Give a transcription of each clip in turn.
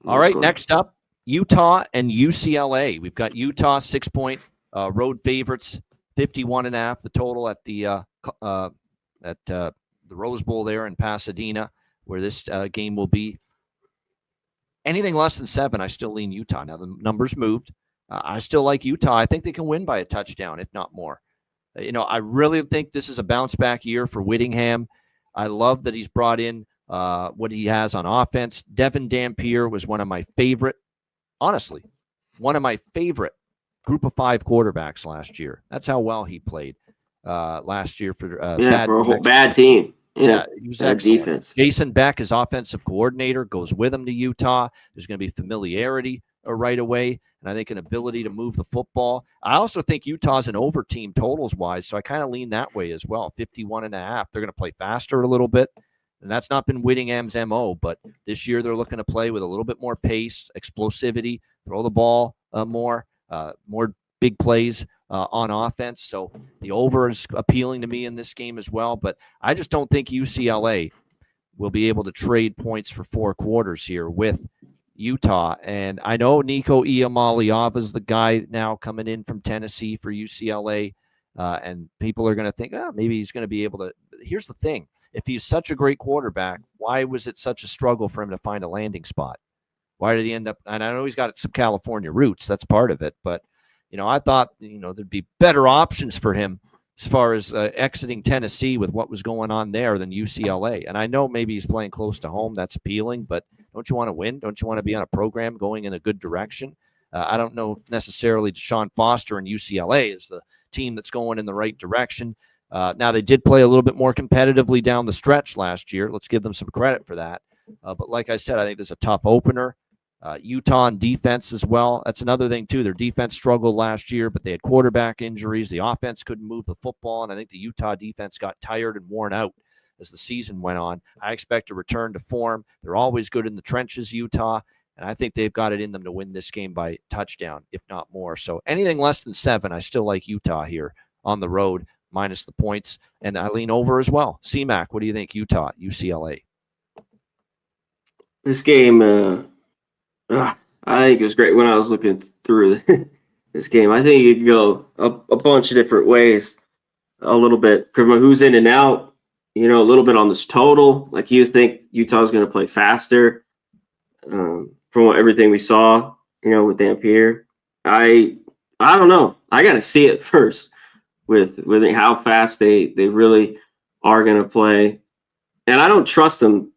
All right, next up, Utah and UCLA. We've got Utah 6-point road favorites, 51.5 the total at the Rose Bowl there in Pasadena, where this game will be. Anything less than 7, I still lean Utah. Now the numbers moved. I still like Utah. I think they can win by a touchdown, if not more. I really think this is a bounce back year for Whittingham. I love that he's brought in what he has on offense. Devin Dampier was one of my favorite group of 5 quarterbacks last year. That's how well he played last year for for a whole bad team. Yeah, he was excellent. Defense. Jason Beck, his offensive coordinator, goes with him to Utah. There's going to be familiarity right away, and I think an ability to move the football. I also think Utah's an over team totals-wise, so I kind of lean that way as well, 51.5. They're going to play faster a little bit, and that's not been Whittingham's MO, but this year they're looking to play with a little bit more pace, explosivity, throw the ball more big plays on offense. So the over is appealing to me in this game as well, but I just don't think UCLA will be able to trade points for 4 quarters here with Utah. And I know Nico Iamaleava is the guy now coming in from Tennessee for UCLA, and people are going to think, maybe he's going to be able to. Here's the thing. If he's such a great quarterback, why was it such a struggle for him to find a landing spot? Why did he end up? And I know he's got some California roots. That's part of it, but I thought, there'd be better options for him as far as exiting Tennessee with what was going on there than UCLA. And I know maybe he's playing close to home. That's appealing, but don't you want to win? Don't you want to be on a program going in a good direction? I don't know if necessarily Deshaun Foster and UCLA is the team that's going in the right direction. Now, they did play a little bit more competitively down the stretch last year. Let's give them some credit for that. But like I said, I think there's a tough opener. Utah on defense as well. That's another thing, too. Their defense struggled last year, but they had quarterback injuries. The offense couldn't move the football, and I think the Utah defense got tired and worn out as the season went on. I expect a return to form. They're always good in the trenches, Utah, and I think they've got it in them to win this game by touchdown, if not more. So anything less than 7, I still like Utah here on the road, minus the points, and I lean over as well. C-Mac, what do you think? Utah, UCLA. This game, I think it was great when I was looking through this game. I think you could go a bunch of different ways, a little bit from who's in and out, a little bit on this total. Like, you think Utah's going to play faster from everything we saw, with Dampier. I don't know. I got to see it first with how fast they really are going to play. And I don't trust them,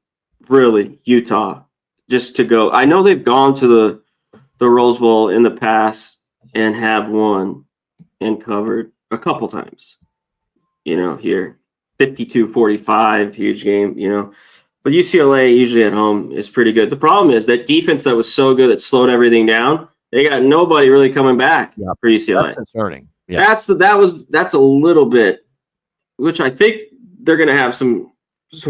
really, Utah, just to go. I know they've gone to the Rose Bowl in the past and have won and covered a couple times, here. 52-45, huge game, But UCLA usually at home is pretty good. The problem is that defense that was so good that slowed everything down, they got nobody really coming back for UCLA. That's concerning. Yeah. That's a little bit, which I think they're going to have some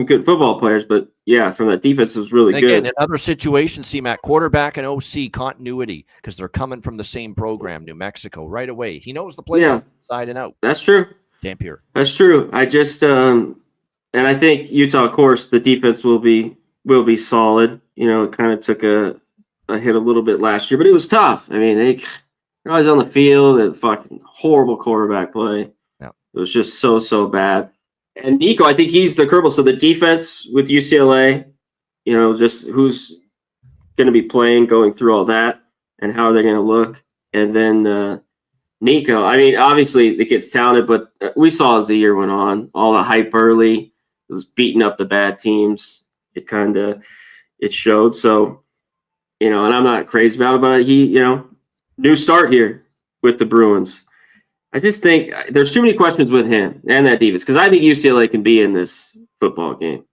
good football players, but yeah, from that defense is really good. Again, in other situations, C-Mac, quarterback and OC continuity, because they're coming from the same program, New Mexico, right away. He knows the play inside and out. That's true. Dampier. That's true. I just and I think Utah, of course, the defense will be solid. It kind of took a hit a little bit last year, but it was tough. I mean, they're always on the field. A fucking horrible quarterback play. Yeah. It was just so bad. And Nico, I think he's the curveball. So the defense with UCLA, just who's going to be playing, going through all that, and how are they going to look. And then Nico, I mean, obviously the kid's talented, but we saw as the year went on, all the hype early, it was beating up the bad teams. It showed. So, and I'm not crazy about it, but he, new start here with the Bruins. I just think there's too many questions with him and that defense, because I think UCLA can be in this football game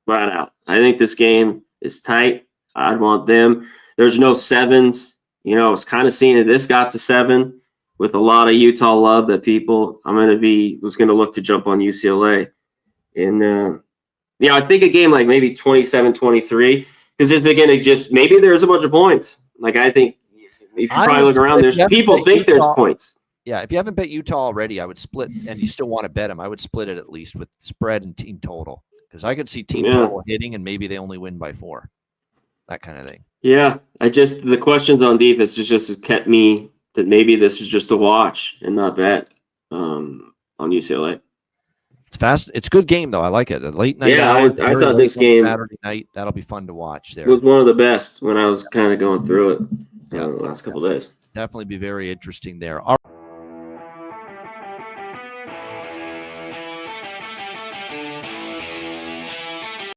flat out. I think this game is tight. I'd want them. There's no 7s. I was kind of seeing that this got to 7 with a lot of Utah love that people was going to look to jump on UCLA. And, I think a game like maybe 27-23, because it's going to just, maybe there's a bunch of points. Like, I think if you probably look around, there's people think there's points. Yeah, if you haven't bet Utah already, I would split, and you still want to bet them, I would split it at least with spread and team total, because I could see team total hitting, and maybe they only win by 4. that kind of thing. Yeah, the questions on defense just kept me that maybe this is just a watch and not bet on UCLA. It's fast. It's a good game though. I like it. A late night. Yeah, hour, I thought this game Saturday night, that'll be fun to watch. There was one of the best when I was kind of going through it the last couple of days. Definitely be very interesting there. All right.